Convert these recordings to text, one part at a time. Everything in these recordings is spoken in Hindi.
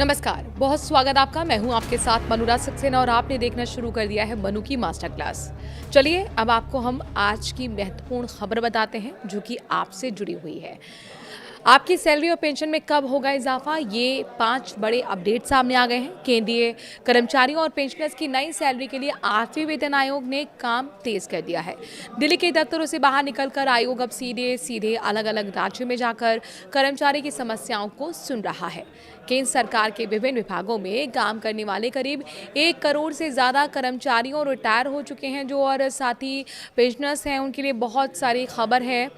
नमस्कार, बहुत स्वागत आपका। मैं हूं आपके साथ मनुराज सक्सेना और आपने देखना शुरू कर दिया है मनु की मास्टर क्लास। चलिए अब आपको हम आज की महत्वपूर्ण खबर बताते हैं जो कि आपसे जुड़ी हुई है। आपकी सैलरी और पेंशन में कब होगा इजाफा, ये 5 बड़े अपडेट सामने आ गए हैं। केंद्रीय कर्मचारियों और पेंशनर्स की नई सैलरी के लिए 8वें वेतन आयोग ने काम तेज कर दिया है। दिल्ली के दफ्तरों से बाहर निकलकर आयोग अब सीधे सीधे अलग अलग राज्यों में जाकर कर्मचारी की समस्याओं को सुन रहा है। केंद्र सरकार के विभिन्न विभागों में काम करने वाले करीब 1 करोड़ से ज़्यादा कर्मचारियों रिटायर हो चुके हैं जो और साथ ही पेंशनर्स हैं, उनके लिए बहुत सारी खबर है।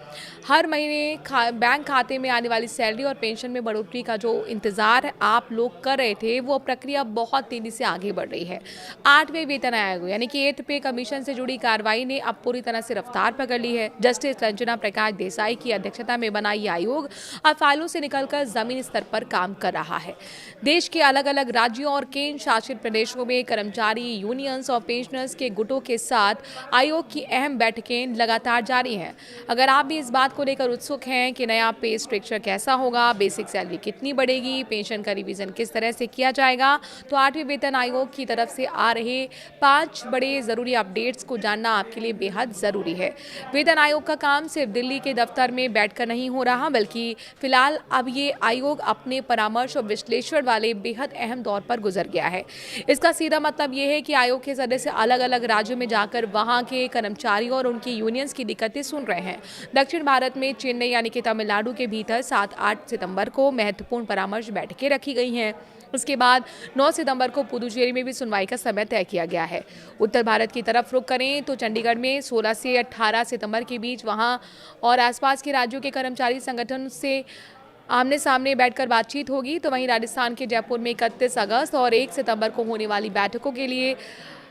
हर महीने बैंक खाते में आने वाली सैलरी और पेंशन में बढ़ोतरी का जो इंतज़ार आप लोग कर रहे थे, वो प्रक्रिया बहुत तेज़ी से आगे बढ़ रही है। 8वें वेतन आयोग यानी कि 8th पे कमीशन से जुड़ी कार्रवाई ने अब पूरी तरह से रफ्तार पकड़ ली है। जस्टिस रंजना प्रकाश देसाई की अध्यक्षता में बना ये आयोग अब फाइलों से निकलकर जमीनी स्तर पर काम कर रहा है। देश के अलग अलग राज्यों और केंद्र शासित प्रदेशों में कर्मचारी यूनियंस और पेंशनर्स के गुटों के साथ आयोग की अहम बैठकें लगातार जारी हैं। अगर आप भी इस बात को लेकर उत्सुक हैं कि नया पे स्ट्रक्चर कैसा होगा, बेसिक सैलरी कितनी बढ़ेगी, पेंशन का रिवीजन किस तरह से किया जाएगा, तो 8वें वेतन आयोग की तरफ से आ रहे 5 बड़े जरूरी अपडेट्स को जानना आपके लिए बेहद जरूरी है। वेतन आयोग का काम सिर्फ दिल्ली के दफ्तर में बैठकर नहीं हो रहा, बल्कि फिलहाल अब ये आयोग अपने परामर्श और विश्लेषण वाले बेहद अहम दौर पर गुजर गया है। इसका सीधा मतलब ये है कि आयोग के सदस्य अलग अलग राज्यों में जाकर वहां के कर्मचारियों और उनकी यूनियंस की दिक्कतें सुन रहे हैं। दक्षिण भारत में चेन्नई यानी कि तमिलनाडु के भीतर 7-8 सितंबर को महत्वपूर्ण परामर्श बैठकें रखी गई हैं। उसके बाद 9 सितंबर को पुदुचेरी में भी सुनवाई का समय तय किया गया है। उत्तर भारत की तरफ रुख करें तो चंडीगढ़ में 16 से 18 सितंबर के बीच वहां और आसपास के राज्यों के कर्मचारी संगठन से आमने सामने बैठकर बातचीत होगी। तो वहीं राजस्थान के जयपुर में 31 अगस्त और 1 सितंबर को होने वाली बैठकों के लिए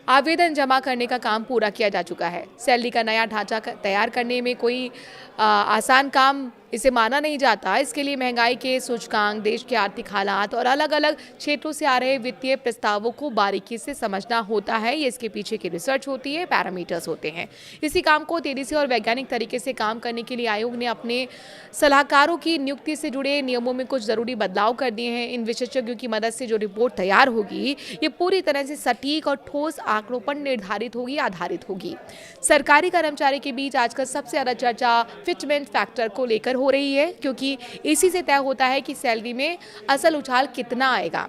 आवेदन जमा करने का काम पूरा किया जा चुका है। सैलरी का नया ढांचा तैयार करने में कोई आसान काम इसे माना नहीं जाता। इसके लिए महंगाई के सूचकांक, देश के आर्थिक हालात और अलग अलग क्षेत्रों से आ रहे वित्तीय प्रस्तावों को बारीकी से समझना होता है। ये इसके पीछे की रिसर्च होती है, पैरामीटर्स होते हैं। इसी काम को तेजी से और वैज्ञानिक तरीके से काम करने के लिए आयोग ने अपने सलाहकारों की नियुक्ति से जुड़े नियमों में कुछ जरूरी बदलाव कर दिए हैं। इन विशेषज्ञों की मदद से जो रिपोर्ट तैयार होगी, ये पूरी तरह से सटीक और ठोस आंकड़ों पर निर्धारित होगी, आधारित होगी। सरकारी कर्मचारी के बीच आजकल सबसे ज्यादा चर्चा फिटमेंट फैक्टर को लेकर हो रही है, क्योंकि इसी से तय होता है कि सैलरी में असल उछाल कितना आएगा।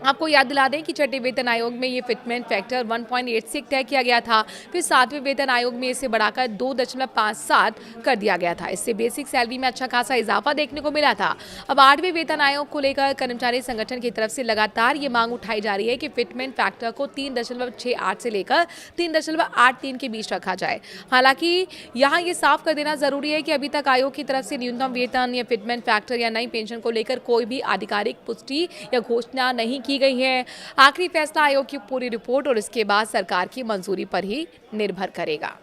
आपको याद दिला दें कि 6ठे वेतन आयोग में ये फिटमेंट फैक्टर 1.86 तय किया गया था। फिर 7वें वेतन आयोग में इसे बढ़ाकर 2.57 कर दिया गया था। इससे बेसिक सैलरी में अच्छा खासा इजाफा देखने को मिला था। अब 8वें वेतन आयोग को लेकर कर्मचारी संगठन की तरफ से लगातार ये मांग उठाई जा रही है कि फिटमेंट फैक्टर को 3.68 से लेकर 3.83 के बीच रखा जाए। हालांकि यहाँ ये साफ कर देना जरूरी है कि अभी तक आयोग की तरफ से न्यूनतम वेतन या फिटमेंट फैक्टर या नई पेंशन को लेकर कोई भी आधिकारिक पुष्टि या घोषणा नहीं की गई है। आखिरी फैसला आयोग की पूरी रिपोर्ट और इसके बाद सरकार की मंजूरी पर ही निर्भर करेगा।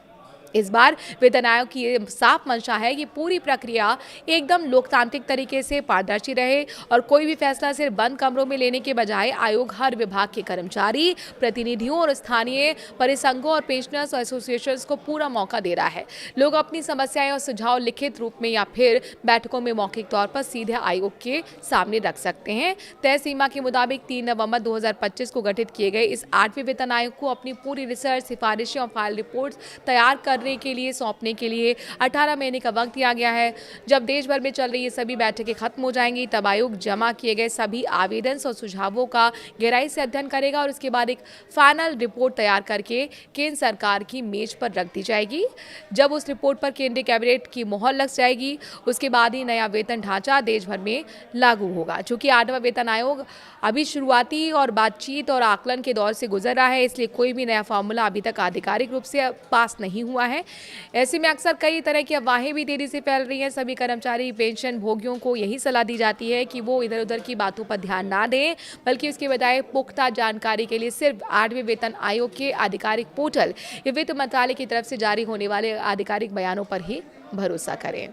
इस बार वेतन आयोग की ये साफ मंशा है कि पूरी प्रक्रिया एकदम लोकतांत्रिक तरीके से पारदर्शी रहे और कोई भी फैसला सिर्फ बंद कमरों में लेने के बजाय आयोग हर विभाग के कर्मचारी, प्रतिनिधियों और स्थानीय परिसंघों और पेंशनर्स एसोसिएशंस को पूरा मौका दे रहा है। लोग अपनी समस्याएं और सुझाव लिखित रूप में या फिर बैठकों में मौखिक तौर पर सीधे आयोग के सामने रख सकते हैं। तय सीमा के मुताबिक 3 नवंबर 2025 को गठित किए गए इस 8वें वेतन आयोग को अपनी पूरी रिसर्च, सिफारिशें और फाइल रिपोर्ट्स तैयार करने के लिए सौंपने के लिए 18 महीने का वक्त दिया गया है। जब देश भर में चल रही ये सभी बैठकें खत्म हो जाएंगी, तब आयोग जमा किए गए सभी आवेदन और सुझावों का गहराई से अध्ययन करेगा और उसके बाद एक फाइनल रिपोर्ट तैयार करके केंद्र सरकार की मेज पर रख दी जाएगी। जब उस रिपोर्ट पर केंद्रीय कैबिनेट की मोहर लग जाएगी, उसके बाद ही नया वेतन ढांचा देश भर में लागू होगा। चूंकि 8वां वेतन आयोग अभी शुरुआती और बातचीत और आकलन के दौर से गुजर रहा है, इसलिए कोई भी नया फॉर्मूला अभी तक आधिकारिक रूप से पास नहीं हुआ है। ऐसे में अक्सर कई तरह की अफवाहें भी तेजी से फैल रही हैं। सभी कर्मचारी पेंशन भोगियों को यही सलाह दी जाती है कि वो इधर उधर की बातों पर ध्यान ना दें, बल्कि उसके बजाय पुख्ता जानकारी के लिए सिर्फ 8वें वेतन आयोग के आधिकारिक पोर्टल या वित्त मंत्रालय की तरफ से जारी होने वाले आधिकारिक बयानों पर ही भरोसा करें।